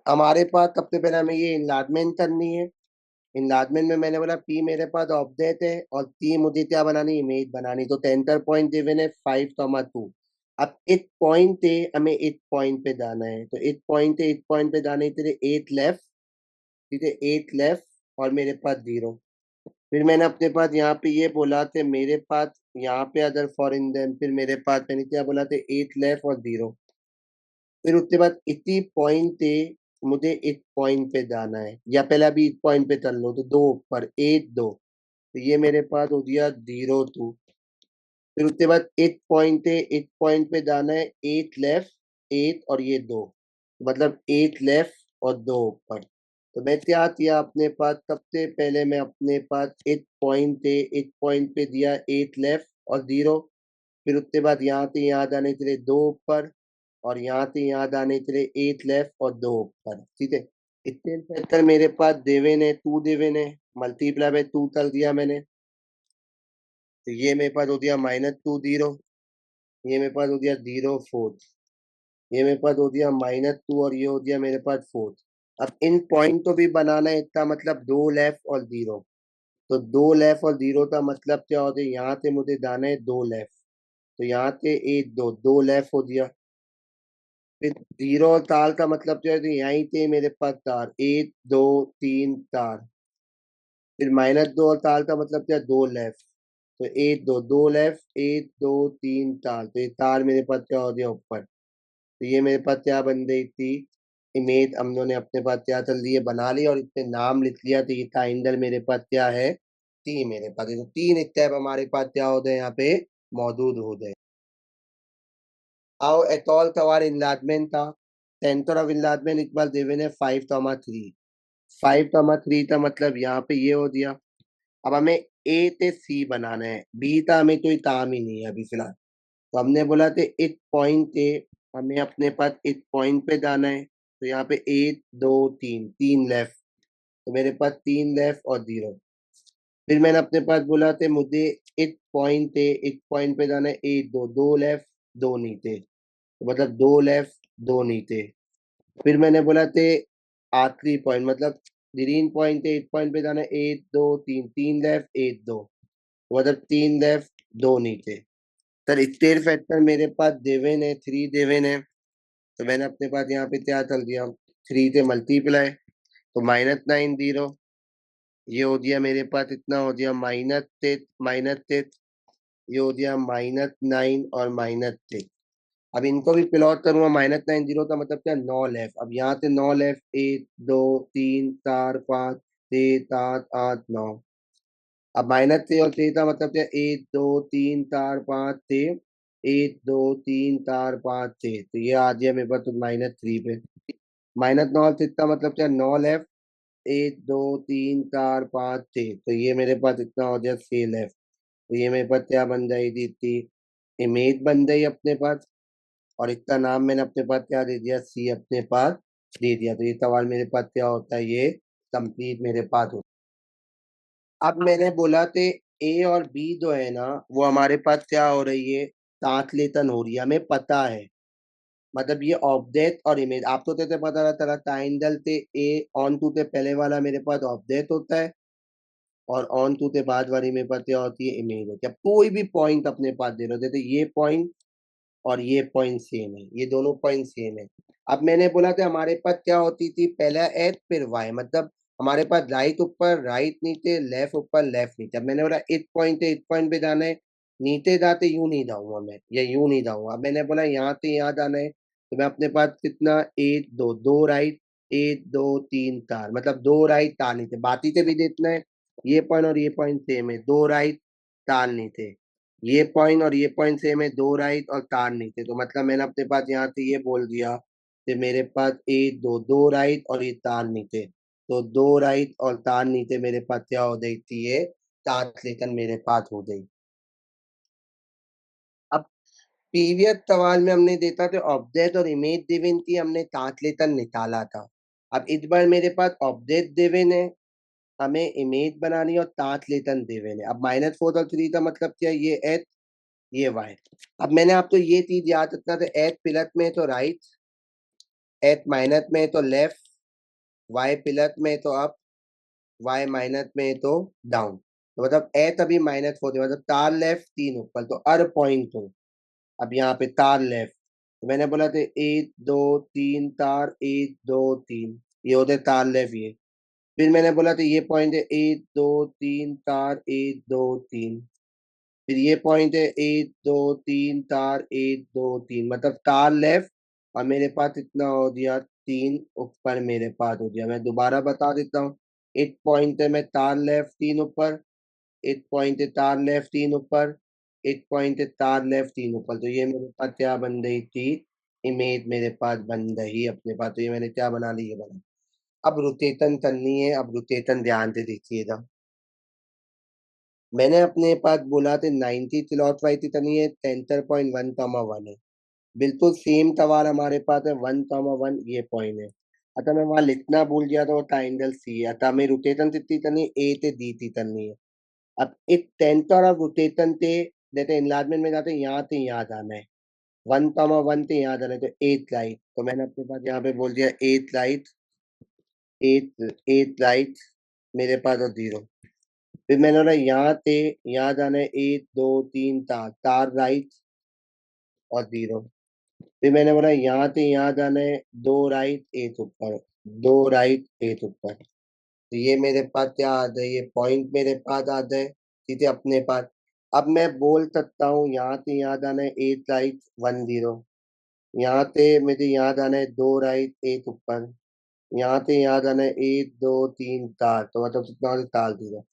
हमारे पास सबसे पहले हमें ये इनलार्जमेंट करनी है। इनलार्जमेंट में मैंने बोला पी मेरे पास ऑब्जेक्ट है और टी मुझे क्या बनानी, इमेज बनानी। तो सेंटर पॉइंट गिवन है 5,2। अब इस पॉइंट पे हमें इस पॉइंट पे जाना है, तो इस पॉइंट से इस पॉइंट पे जाने के लिए 8 लेफ्ट, ठीक है, 8 लेफ्ट और मेरे पास 0। फिर मैंने अपने पास यहाँ पे ये बोला थे मेरे पास यहाँ पे अदर फॉरेन देन, फिर मेरे पास मैंने क्या बोला था, 8 लेफ्ट और 0। फिर उसके बाद इसी पॉइंट से मुझे इस पॉइंट पे जाना है, या पहले अभी इस पॉइंट पे चल लो, तो 2 ऊपर 8 2, तो ये मेरे पास हो गया 0 2। फिर उसके बाद इस पॉइंट से इस पॉइंट पे जाना है 8 लेफ्ट 8 और ये 2, मतलब 8 लेफ्ट और 2 ऊपर। तो मैं क्या किया अपने पास, सबसे पहले मैं अपने पास इस पॉइंट से इस पॉइंट पे दिया 8 लेफ्ट और 0। फिर उसके बाद यहाँ से यहाँ जाने के लिए 2 ऊपर और यहाँ से यहाँ जाने के लिए 8 लेफ्ट और 2 ऊपर, ठीक है। इतने फैक्टर मेरे पास देवे ने 2 देवे ने, मल्टीप्लाई बाय 2 कर दिया मैंने। तो ये मेरे पास हो गया -2 0, ये मेरे पास हो गया 0 4, ये मेरे पास हो गया -2 और ये हो गया मेरे पास 4। अब इन पॉइंट को भी बनाना है, इसका मतलब 2 लेफ्ट और 0। तो 2 लेफ्ट और 0 का मतलब क्या होता है, यहाँ से मुझे जाना है 2 लेफ्ट, तो यहाँ से 8 2 2 लेफ्ट हो गया। फिर 0 और तार का मतलब क्या है, तो यहीं से मेरे पास तार 1 2 3 तार। फिर -2 और तार का मतलब क्या, 2 लेफ्ट, तो 1 2 2 लेफ्ट 1 2 3 तार, तो ये तार मेरे पास क्या हो गया ऊपर। तो ये मेरे पास क्या बन गई थी, इमेज हम लोगों ने अपने पास क्या कर लिए बना ली और इसमें नाम लिख लिया। तो ये टाइंडल मेरे पास क्या है, टी मेरे पास है। तो 3 स्टेप हमारे पास क्या हो गए यहाँ पे मौजूद हो गए। आओ एटॉल सवाल इनलार्जमेंट था। सेंटर ऑफ इनलार्जमेंट इक्वल देवे ने 5,3। 5,3 का मतलब यहाँ पे ये हो दिया। अब हमें ए से सी बनाना है, बी का हमें कोई काम ही नहीं है अभी फिलहाल। तो हमने बोला थे इस पॉइंट से हमें अपने पास इस पॉइंट पे जाना है। तो यहाँ पे 1 2 3 3 लेफ्ट, तो मेरे पास 3 लेफ्ट और 0। फिर मैंने अपने पास बोला थे मुझे इस पॉइंट पे जाना है 1 2 2 लेफ्ट 2 नीचे, तो मतलब 2 लेफ्ट 2 नीचे। फिर मैंने बोला थे आखिरी पॉइंट मतलब ग्रीन पॉइंट है, इस पॉइंट पे जाना है 1 2 3 3 लेफ्ट 1 2, मतलब 3 लेफ्ट 2 नीचे। सर स्टेट फैक्टर मेरे पास देवेन है 3 देवेन है, तो मैंने अपने पास यहाँ पे क्या कर दिया, 3 से मल्टीप्लाई, तो -9 0, ये हो गया मेरे पास इतना हो गया -6, ये हो गया -9 और -6। अब इनको भी प्लॉट करूंगा, -9 0 का मतलब क्या, 9 लेफ्ट। अब यहाँ से 9 लेफ्ट 1 2 3 4 5 6 7 8 9। अब -6 और 6 का मतलब क्या, 1 2 3 4 5 6, 1 2 3 4 5 6, तो ये आ गया मेरे पास तो -3 पे। -9 और 6 का मतलब क्या, 9 लेफ्ट 1 2 3 4 5 6, तो ये मेरे पास इतना हो गया 6 लेफ्ट। तो ये मेरे पास क्या बन जाएगी थी, इमेज बन गई अपने पास। और इसका नाम मैंने अपने पास क्या दे दिया, सी अपने पास दे दिया। तो ये सवाल मेरे पास क्या होता है, ये कंप्लीट मेरे पास होता है। अब मैंने बोला थे ए और बी जो है ना, वो हमारे पास क्या हो रही है, ट्रांसलेशन हो रही है, हमें पता है। मतलब ये ऑब्जेक्ट और इमेज आपको तो पता रहता है, टाइंडल से ए ऑन टू से पहले वाला मेरे पास ऑब्जेक्ट होता है और ऑन टू से बाद वाली मेरे पास क्या होती है, इमेज होती है। अब कोई भी पॉइंट अपने पास दे रहे हो, जैसे ये पॉइंट और ये पॉइंट सेम है, ये दोनों पॉइंट सेम है। अब मैंने बोला था हमारे पास क्या होती थी, पहला एक्स फिर वाई, मतलब हमारे पास राइट ऊपर राइट नीचे लेफ्ट ऊपर लेफ्ट नीचे। अब मैंने बोला इस पॉइंट से इस पॉइंट पे जाना है, नीचे जाते यूं नहीं जाऊंगा मैं, या यूं नहीं जाऊंगा। अब मैंने बोला यहाँ से यहाँ जाना है, तो मैं अपने पास कितना 1 2 2 राइट 1 2 3 4, मतलब 2 राइट 4 नीचे, बाकी से भी देखना है। ये पॉइंट और ये पॉइंट सेम है, 2 राइट 4 नीचे। ये पॉइंट और ये पॉइंट सेम है, 2 राइट और 4 नीचे। तो मतलब मैंने अपने पास यहाँ से ये बोल दिया कि मेरे पास 1 2 2 राइट और ये 4 नीचे, तो 2 राइट और 4 नीचे मेरे पास क्या हो गई थी, ये ट्रांसलेशन मेरे पास हो गई। अब प्रीवियस सवाल में हमने देखा कि ऑब्जेक्ट और इमेज गिवन थी, हमने ट्रांसलेशन निकाला था। अब इस बार मेरे पास ऑब्जेक्ट गिवन है, हमें इमेज बनानी है और ट्रांसलेशन गिवन है। अब -4 और 3 का मतलब क्या है, ये एच ये वाई। अब मैंने आपको ये चीज याद रखना था, एच प्लस में है तो राइट, एच माइनस में है तो लेफ्ट, y प्लस में तो अप, y माइनस में तो डाउन। तो मतलब ए तभी -4 मतलब तार लेफ्ट 3 ऊपर, तो हर पॉइंट हो। अब यहाँ पे तार लेफ्ट, तो मैंने बोला था 1 2 3 तार, 1 2 3, ये होते तार लेफ्ट ये। फिर मैंने बोला था ये पॉइंट है 1 2 3 तार, 1 2 3। फिर ये पॉइंट है 1 2 3 तार, 1 2 3, मतलब तार लेफ्ट। और मेरे पास इतना हो गया 3 ऊपर मेरे पास हो गया। मैं दोबारा बता देता हूँ। एक पॉइंट है मैं तार लेफ्ट 3 ऊपर, एक पॉइंट है तार लेफ्ट 3 ऊपर, एक पॉइंट है तार लेफ्ट 3 ऊपर। तो ये मेरे पास क्या बन गई थी, इमेज मेरे पास बन गई अपने पास। तो ये मैंने क्या बना ली, ये बना। अब रोटेशन करनी है, अब रोटेशन ध्यान से देखिएगा। मैंने अपने पास बोला थे 90 किलोवाट वाई करनी है, 10.1 है। बिल्कुल सेम सवाल हमारे पास है, 1 1 ये पॉइंट है। अतः मैं वहां लिखना भूल गया था, वो ट्राइंगल सी है। अतः हमें रोटेशन कितनी करनी है, ए से डी थी करनी है। अब एक टेंटर ऑफ रोटेशन थे, जैसे इनलार्जमेंट में जाते हैं, यहाँ से यहाँ जाना है। 1 1 से यहाँ जाना है, तो एट राइट। तो मैंने अपने पास यहाँ पे बोल दिया एट राइट, एट राइट मेरे पास, और 0। फिर मैंने बोला यहाँ से यहाँ जाना है, 1 2 3 तार, तार राइट और 0। फिर मैंने बोला यहाँ से यहाँ जाना है, 2 राइट एक ऊपर, 2 राइट एक ऊपर। तो ये मेरे पास क्या आ जाए, ये पॉइंट मेरे पास आ जाए, ठीक है अपने पास। अब मैं बोल सकता हूँ यहाँ से यहाँ जाना है 8 राइट 1 0, यहाँ से मुझे यहाँ जाना है 2 राइट एक ऊपर, यहाँ से यहाँ जाना है 1 2 3 तार। तो मतलब कितना हो गया, तार 0।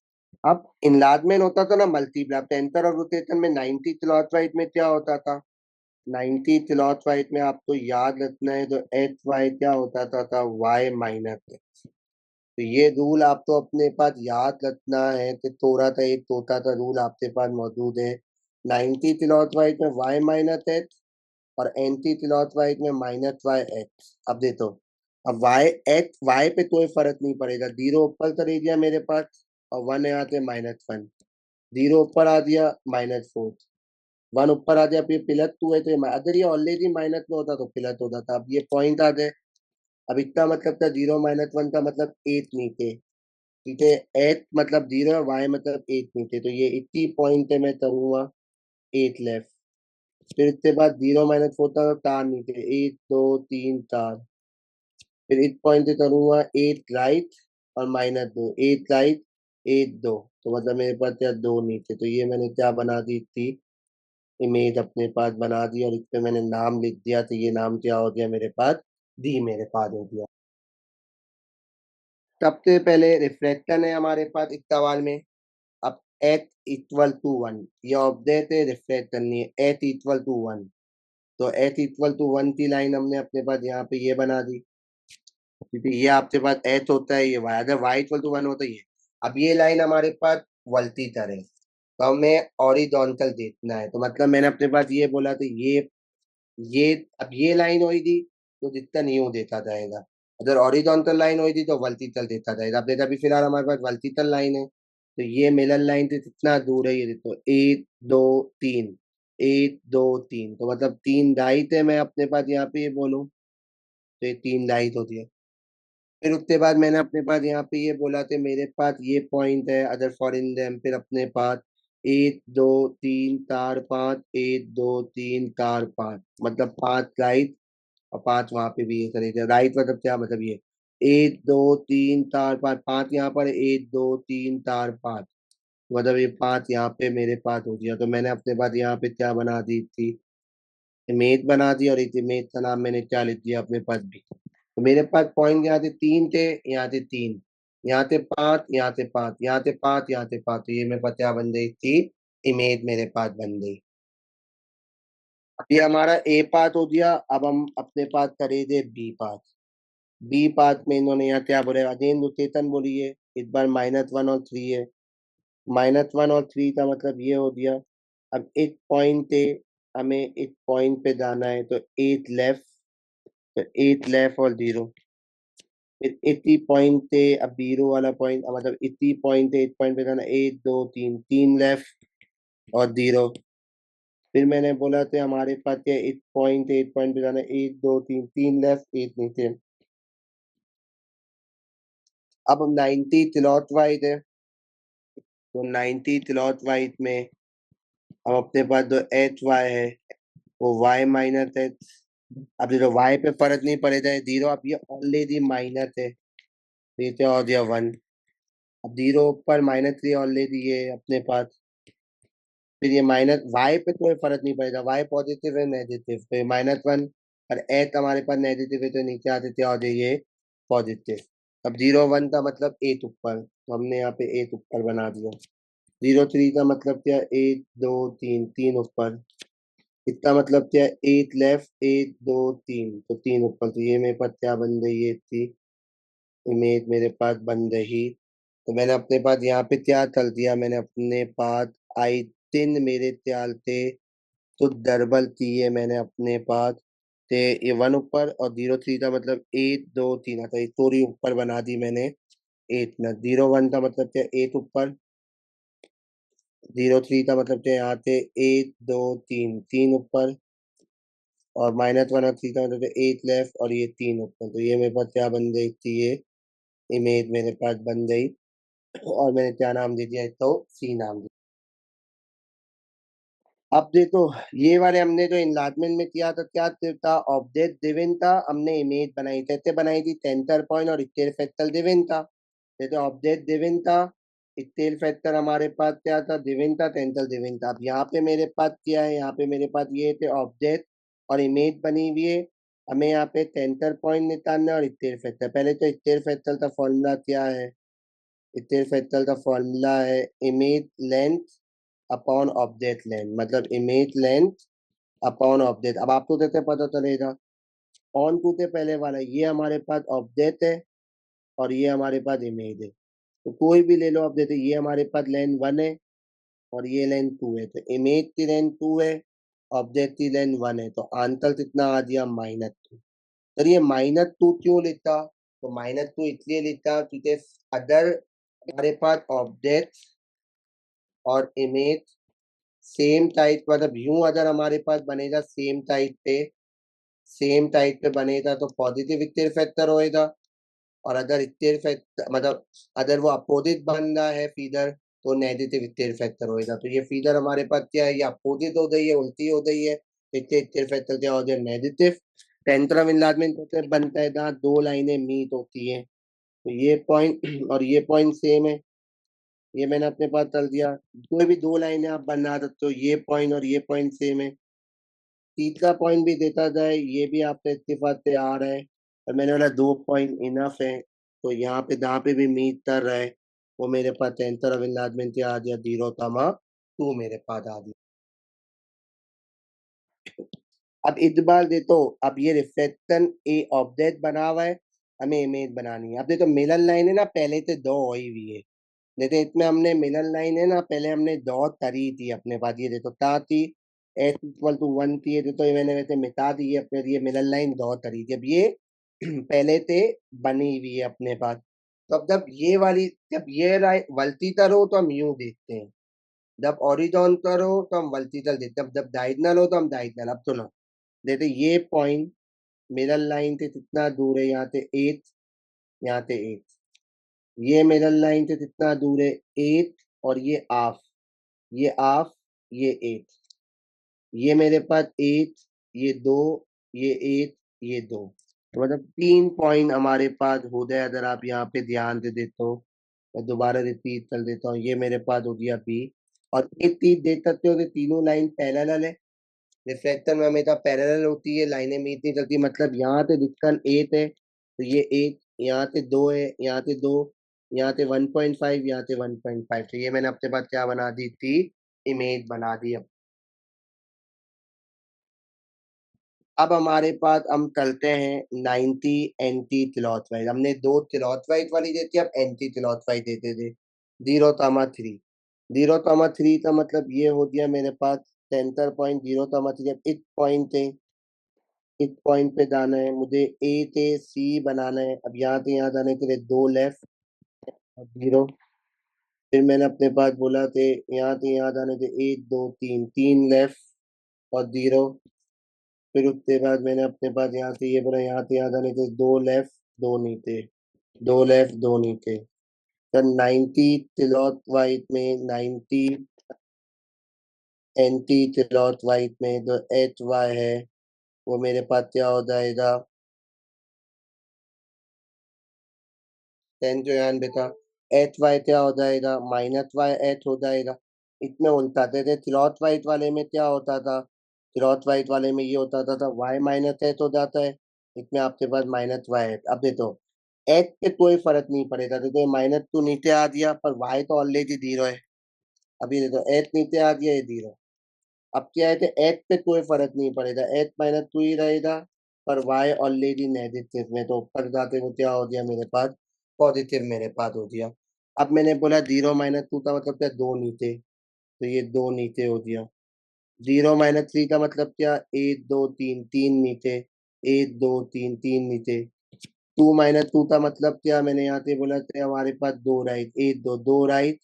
अब इनलार्जमेंट होता था ना मल्टीप्लाई, टेंसर और रोटेशन में 90 किलोवाट वाइट में क्या होता था, 90 किलोवाट वाइट में आपको याद रखना है, तो एच वाई क्या होता था वाई माइनस। तो ये रूल आपको अपने पास याद रखना है, कि थोड़ा सा एक छोटा सा रूल आपके पास मौजूद है। 90 किलोवाट वाइट में वाई माइनस एच, और एंटी किलोवाट वाइट में -y(h). अब देखो, अब वाई पे कोई फर्क नहीं पड़ेगा, 0 ऊपर कर दिया मेरे पास, और 1 यहाँ से -1, 0 ऊपर आ दिया -4, 1 ऊपर आ गया, फिर +2 है, तो अगर ये ऑलरेडी माइनस में होता तो प्लस होता था। अब ये पॉइंट आ गए। अब इतना मतलब था 0 -1 का मतलब 8 नीचे, ठीक है। एच मतलब 0 है, वाई मतलब 8 नीचे, तो ये इतनी पॉइंट है, मैं करूंगा 8 लेफ्ट। फिर इसके बाद 0 -4 था, तो तार नीचे 1 2 3 तार। फिर इस पॉइंट से करूंगा 8 राइट और -2, 8 राइट 8 2, तो मतलब मेरे पास क्या 2 नीचे। तो ये मैंने क्या बना दी थी, इमेज अपने पास बना दी, और इस पे मैंने नाम लिख दिया। तो ये नाम क्या हो गया मेरे पास, डी मेरे पास हो गया। सबसे पहले रिफ्लेक्शन है हमारे पास इस सवाल में। अब एच इक्वल टू 1, ये ऑब्जेक्ट है, रिफ्लेक्ट करनी है, एच इक्वल टू 1। तो एच इक्वल टू 1 की लाइन हमने अपने पास यहाँ पे ये बना दी, क्योंकि ये आपके पास एच होता है, ये वाई, अगर वाई इक्वल टू 1 होता है ये। अब ये लाइन हमारे पास वर्टिकल है, तो हमें हॉरिजॉन्टल देखना है। तो मतलब मैंने अपने पास ये बोला, तो ये अब ये लाइन हुई थी, तो जितना नहीं हो देता जाएगा। अगर हॉरिजॉन्टल लाइन हुई थी तो वर्टिकल देता जाएगा। अब देखा, अभी फिलहाल हमारे पास वर्टिकल लाइन है, तो ये मिलन लाइन से कितना दूर है, ये देखो 1 2 3, 1 2 3, तो मतलब 3 राइट है। मैं अपने पास यहाँ पे ये बोलूँ, तो ये 3 राइट होती है। फिर उसके बाद मैंने अपने पास यहाँ पे ये बोला था, मेरे पास ये पॉइंट है अदर फॉरिन देम। फिर अपने पास 1 2 3 4 5, 1 2 3 4 5, मतलब 5 राइट और 5 वहां पे भी ये करेगा। राइट मतलब क्या, मतलब ये 1 2 3 4 5, 5 यहाँ पर 1 2 3 4 5, मतलब ये 5 यहाँ पे मेरे पास हो गया। तो मैंने अपने पास यहाँ पे क्या बना दी थी, इमेज बना दी, और इस इमेज का नाम मैंने क्या लिख दिया अपने पास भी। तो मेरे पास पॉइंट यहाँ से 3 थे, यहाँ से 3, यहाँ से 5, यहाँ से 5, यहाँ से 5, यहाँ से 5, तो ये मेरे पास क्या बन गई थी, इमेज मेरे पास बन गई। ये हमारा ए पार्ट हो गया। अब हम अपने पास करेंगे बी पार्ट। बी पार्ट में इन्होंने यहाँ क्या बोले, अगेन रोटेशन बोली है, इस बार -1 और 3 है। -1 और 3 का मतलब ये हो गया। अब एक पॉइंट पे, हमें एक पॉइंट पे जाना है, तो 8 लेफ्ट, तो 8 लेफ्ट और 0। फिर 80 पॉइंट थे, अब 0 वाला पॉइंट, मतलब 80 पॉइंट थे, 8 पॉइंट पे जाना, 1 2 3, 3 लेफ्ट और 0। फिर मैंने बोला था हमारे पास क्या, 8 पॉइंट पे जाना, 1 2 3, 3 लेफ्ट 1 नीचे। अब 90 किलोवाट वाइट है, तो 90 किलोवाट वाइट में अब अपने पास जो एच वाई है वो वाई माइनस एच। अब देखो वाई पे फर्क नहीं पड़ेगा, जीरो। अब ये ऑलरेडी माइनस है, नीचे और दिया वन। अब जीरो ऊपर -3 ऑलरेडी ये अपने पास। फिर ये माइनस वाई पे कोई फर्क नहीं पड़ेगा, वाई पॉजिटिव है नेगेटिव, फिर -1। और एच हमारे पास नेगेटिव है तो नीचे आते थे और ये पॉजिटिव। अब 0 1 का मतलब 8 ऊपर, तो हमने यहाँ पे 8 ऊपर बना दिया। 0 3 का मतलब क्या, 1 2 3, 3 ऊपर। इसका मतलब क्या, 8 लेफ्ट, 1 2 3, तो 3 ऊपर। तो ये मेरे पास क्या बन गई, ये थी इमेज मेरे पास बन रही। तो मैंने अपने पास यहाँ पे क्या कर दिया, मैंने अपने पास आई 3 मेरे ख्याल से तो डबल थी ये मैंने अपने पास ते ये 1 ऊपर और 0 3 का मतलब 1 2 3 आता है, स्टोरी ऊपर बना दी मैंने 8 ना। 0 1 का मतलब क्या, 8 ऊपर। 0 3 का मतलब क्या, यहाँ से 1 2 3, 3 ऊपर। और -1 और 3 का मतलब 8 लेफ्ट और ये 3 ऊपर। तो ये मेरे पास क्या बन गई थी, ये इमेज मेरे पास बन गई। और मैंने क्या नाम दे दिया, तो सी नाम दिया। अब देखो, ये वाले हमने जो इनलार्जमेंट में किया था, क्या था, ऑब्जेक्ट गिवन था, हमने इमेज बनाई, कैसे बनाई थी, सेंटर पॉइंट और स्केल फैक्टर गिवन था। जैसे ऑब्जेक्ट गिवन था, स्केल फैक्टर हमारे पास क्या था, गिवन था, सेंटर गिवन था। अब यहाँ पे मेरे पास क्या है, यहाँ पे मेरे पास ये थे ऑब्जेक्ट और इमेज बनी हुई है। हमें यहाँ पे सेंटर पॉइंट निकालना है और स्केल फैक्टर। पहले तो स्केल फैक्टर का फॉर्मूला क्या है, स्केल फैक्टर का फॉर्मूला है image length upon object length, मतलब इमेज लेंथ अपॉन ऑब्जेक्ट। अब आपको कैसे पता चलेगा, ऑन टू के पहले वाला ये हमारे पास ऑब्जेक्ट है और ये हमारे पास इमेज है। तो कोई भी ले लो, अब जैसे ये हमारे पास लेंथ 1 है और ये लेंथ 2 है, तो इमेज की लेंथ 2 है, ऑब्जेक्ट की लेंथ 1 है, तो आंसर कितना आ गया, -2। तो ये -2 क्यों लिखा, तो -2 इसलिए लिखा क्योंकि अगर हमारे पास ऑब्जेक्ट और इमेज सेम टाइप, मतलब यूं अगर हमारे पास बनेगा सेम टाइप पे बनेगा तो पॉजिटिव स्केल फैक्टर होएगा। और अगर स्केल फैक्टर मतलब अगर वो अपोजिट बन रहा है फीडर, तो नेगेटिव स्केल फैक्टर होएगा। तो ये फीडर हमारे पास क्या है, ये अपोजिट हो गई है, उल्टी हो गई है, इससे स्केल फैक्टर क्या हो गया, नेगेटिव। सेंटर ऑफ इनलार्जमेंट कैसे बनता है, जहाँ दो लाइनें मीट होती हैं, तो ये पॉइंट और ये पॉइंट सेम है, ये मैंने अपने पास कर दिया। कोई भी दो लाइनें आप बना सकते हो, ये पॉइंट और ये पॉइंट सेम है। तीसरा पॉइंट भी देता जाए, ये भी आपका इत्तेफाक से आ रहा है, और मैंने बोला 2 पॉइंट इनफ है। तो यहाँ पे जहाँ पे भी मीट कर रहा है वो मेरे पास सेंटर ऑफ इनलार्जमेंट से आ गया 0, 2 मेरे पास आ गया। अब इस बार देखो, अब ये रिफ्लेक्शन ए ऑब्जेक्ट बना हुआ है, हमें इमेज बनानी है। अब देखो मिलन लाइन है ना, पहले से दो हुई हुई है। जैसे इसमें हमने मिलन लाइन है ना, पहले हमने दो तरी थी अपने पास, ये देखो क्या थी, S = 1 थी, ये तो ये मैंने वैसे मिटा दी है अपने, ये मिलन लाइन दो तरी थी। अब ये पहले से बनी हुई है अपने पास। तो अब जब ये वर्टिकल हो तो हम यूं देखते हैं, जब हॉरिजॉन्टल हो तो हम वर्टिकल देखते हैं, जब डायगोनल हो तो हम डायगोनल। अब सुनो, जैसे ये पॉइंट मिडल लाइन से कितना दूर है, यहाँ से 8, यहाँ से 8। ये मिडल लाइन से कितना दूर है, 8, और ये हाफ, ये हाफ, ये 8। ये मेरे पास 8, ये 2, ये 8, ये 2। तो मतलब 3 पॉइंट हमारे पास हो गए, अगर आप यहाँ पे ध्यान से देखो। मैं दोबारा रिपीट कर देता हूँ, ये मेरे पास हो गया बी। और एक चीज देख सकते हो कि तीनों लाइन पैरेलल है। रिफ्लेक्टर में हमेशा पैरेलल होती है, लाइनें मीट नहीं करती। मतलब यहाँ से डिस्टेंस 8 है, तो ये 8, यहाँ से 2 है, यहाँ से 2, यहाँ से 1.5, यहाँ से 1.5। तो ये मैंने अपने पास क्या बना दी थी, इमेज बना दी। अब हमारे पास हम चलते हैं 90 एंटी क्लॉथवाइज। हमने दो क्लॉथवाइज वाली देती, अब एंटी क्लॉथवाइज देते थे। 0, 3, 0, 3 का मतलब ये हो गया मेरे पास सेंटर पॉइंट 0, 3। अब इस पॉइंट है, इस पॉइंट पे जाना है मुझे, ए से सी बनाना है। अब यहाँ से यहाँ जाने के लिए 2 लेफ्ट और 0। फिर मैंने अपने पास बोला थे यहाँ से यहाँ जाने के 1 2 3, 3 लेफ्ट और 0। फिर उसके बाद मैंने अपने पास यहाँ से ये बोला, यहाँ से यहाँ जाने के 2 लेफ्ट 2 नीचे। दो लेफ्ट दो नीचे। तो 90 किलोवाट वाइट में 90 एंटी किलोवाट वाइट में जो एच वाई है वो मेरे पास क्या हो जाएगा 10 जो यान बेटा एच वाई क्या हो जाएगा माइनस वाई एच हो जाएगा। इसमें उल्टाते थे किलोवाट वाइट वाले में क्या होता था किलोवाट वाइट वाले में ये होता था वाई माइनस एच हो जाता है। इसमें आपके पास माइनस वाई एच। अब देखो एच पे कोई फर्क नहीं पड़ेगा देखो माइनस टू नीचे आ दिया पर वाई तो ऑलरेडी जीरो है। अभी देखो एच नीचे आ दिया ये जीरो। अब क्या है कि एच पे कोई फर्क नहीं पड़ेगा एच माइनस टू ही रहेगा पर वाई ऑलरेडी नेगेटिव में तो ऊपर जाते वो क्या हो गया मेरे पास पॉजिटिव मेरे पास हो गया। अब मैंने बोला जीरो माइनस टू का मतलब क्या दो नीचे तो ये दो नीचे हो गया। जीरो माइनस थ्री का मतलब क्या एक दो तीन तीन नीचे एक दो तीन तीन नीचे। टू माइनस टू का मतलब क्या मैंने यहाँ से बोला था हमारे पास दो राइट एक दो दो राइट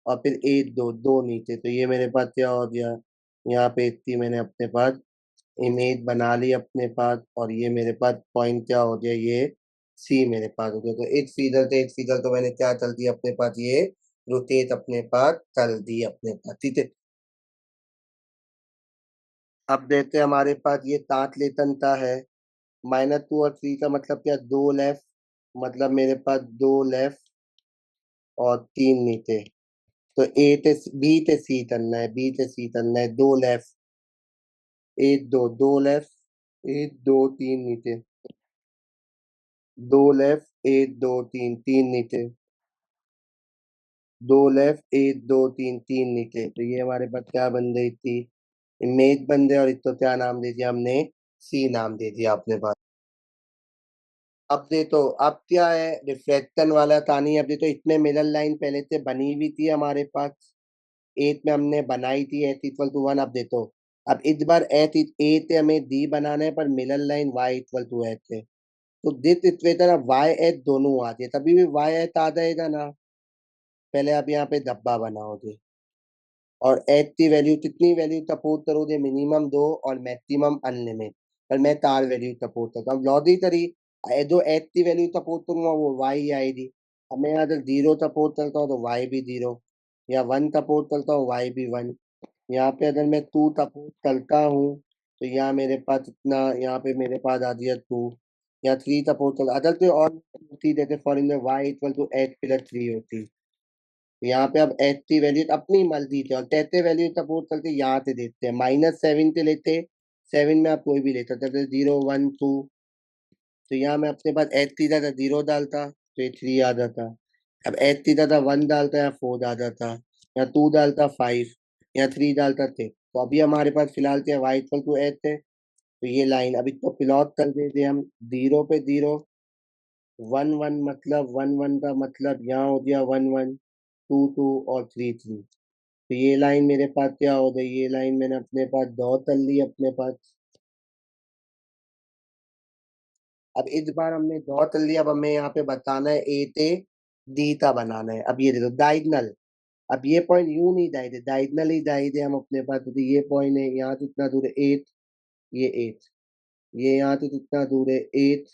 और फिर एक दो दो नीचे तो ये मेरे पास क्या हो गया यहाँ पे इतनी मैंने अपने पास इमेज बना ली अपने पास और ये मेरे पास पॉइंट क्या हो गया ये सी मेरे पास हो गया। तो एक फीदर थे एक फीदर तो मैंने क्या चल दिया अपने पास ये रोटेट अपने पास चल दी अपने पास ठीक है। अब देखते हैं हमारे पास ये तांत लेतनता है माइनस टू और थ्री का मतलब क्या दो लेफ्ट मतलब मेरे पास दो लेफ्ट और तीन नीचे। तो ए ते बी ते सी तनना है बी ते सी तनना है दो लेफ्ट एक दो दो लेफ्ट एक दो तीन नीचे दो लेफ्ट एक दो तीन तीन नीचे दो लेफ्ट एक दो तीन तीन नीचे। तो ये हमारे पास क्या बन गई थी इमेज बन गए और इसको क्या नाम दे दिया हमने सी नाम दे दिया अपने पास। अब दे तो अब क्या है रिफ्लेक्शन वाला कहानी अब दे तो इसमें मिडल लाइन पहले से बनी हुई थी हमारे पास एट में हमने बनाई थी एच इक्वल टू वन। अब देखो अब इस बार एच ए से हमें डी बनाना है पर middle line Y equal to H है। तो दिस इक्वेशन अब वाई एच दोनों आते हैं तभी भी वाई एच आ जाएगा ना। पहले आप यहाँ पे धब्बा बनाओगे और एच की वैल्यू कितनी वैल्यू सपोर्ट करोगे मिनिमम दो और मैक्सिमम अनलिमिट पर मैं चार वैल्यू सपोर्ट करता हूँ लॉजिकली जो एच की वैल्यू सपोर्ट करूंगा वो वाई आएगी। अब मैं अगर जीरो सपोर्ट करता हूँ तो वाई भी जीरो या वन सपोर्ट करता हूँ वाई भी वन। यहाँ पे अगर मैं टू सपोर्ट करता हूँ तो यहाँ मेरे पास इतना यहाँ पे मेरे पास आ गया टू या थ्री सपोर्ट कर अदर कोई और होती जैसे for in Y equal to H plus three होती। यहाँ पे अब एच की वैल्यू अपनी मर्जी से और कैसे वैल्यू सपोर्ट करके यहाँ से देते हैं माइनस सेवन से लेते सेवन में आप कोई भी ले सकते जैसे जीरो वन टू। तो यहाँ मैं अपने पास एच थीटा था जीरो डालता तो ये थ्री आ जाता। अब एच थीटा था वन डालता या फोर आ जाता या टू डालता फाइव या थ्री डालता थे। तो अभी हमारे पास फिलहाल क्या वाई इक्वल टू एच है तो ये लाइन अभी तो प्लॉट कर देते हम जीरो पे जीरो वन वन मतलब वन वन का मतलब यहाँ हो गया वन वन टू टू और थ्री थ्री। तो ये लाइन मेरे पास क्या हो गई ये लाइन मैंने अपने पास दो कर ली अपने पास। अब इस बार हमने दो कर लिया अब हमें यहाँ पे बताना है ए ते डी का बनाना है। अब ये देखो डायगनल अब ये पॉइंट यू नहीं जाए थे डायगनल ही जाए थे हम अपने पास तो ये पॉइंट है यहाँ से इतना दूर है एट ये एट ये यहाँ से कितना दूर है एट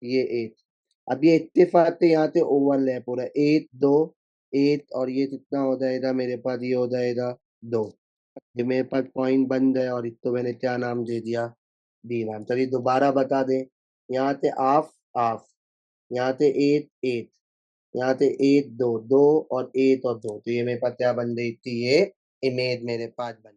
ये एट। अब ये इत्तेफाक से यहाँ से ओवरलैप हो रहा है एट दो एट और ये कितना हो जाएगा मेरे पास ये हो जाएगा दो। ये मेरे पास पॉइंट बन गए और इसको मैंने क्या नाम दे दिया डी नाम। चलिए दोबारा बता दें यहाँ से ऑफ ऑफ यहाँ से एट एट यहाँ से एक दो दो और एक और दो तो ये मेरे पास क्या बन गई थी ये इमेज मेरे पास बन